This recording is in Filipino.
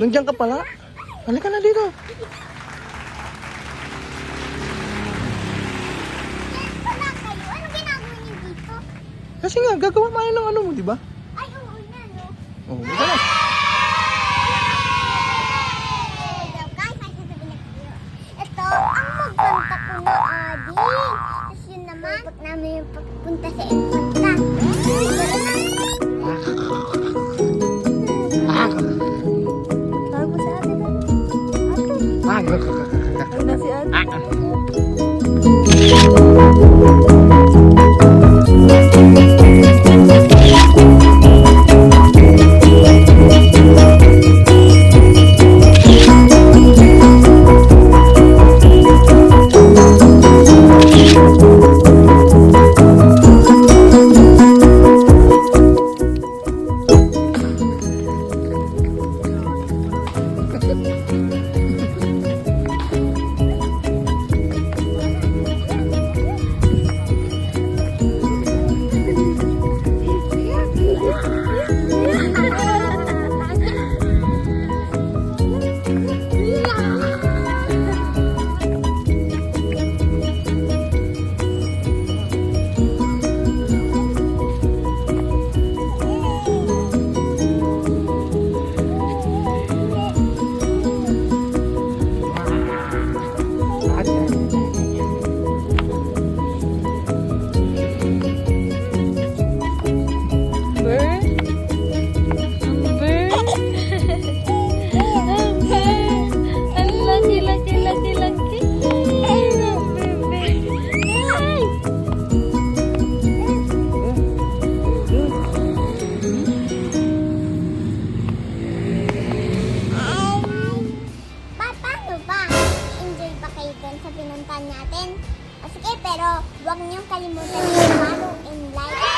Nandiyan ka pala. Halika na dito. Wala kayo. Ano ginagawa niyo dito? Kasi nga, gagawa tayo ng ano mo, di ba? Ay, oo na, no? Oo, oh, na. Guys, may sasabihin na kayo. Ito, ang magkanta ko na Adi. Tapos yun naman, pag namin yung pagpunta sa Infanta. Tawag mo sa atin. Tawag na si Adi. Paano ba? Enjoy ba kayo dun sa pinuntahan natin? O sige, pero huwag niyong kalimutan i-follow and like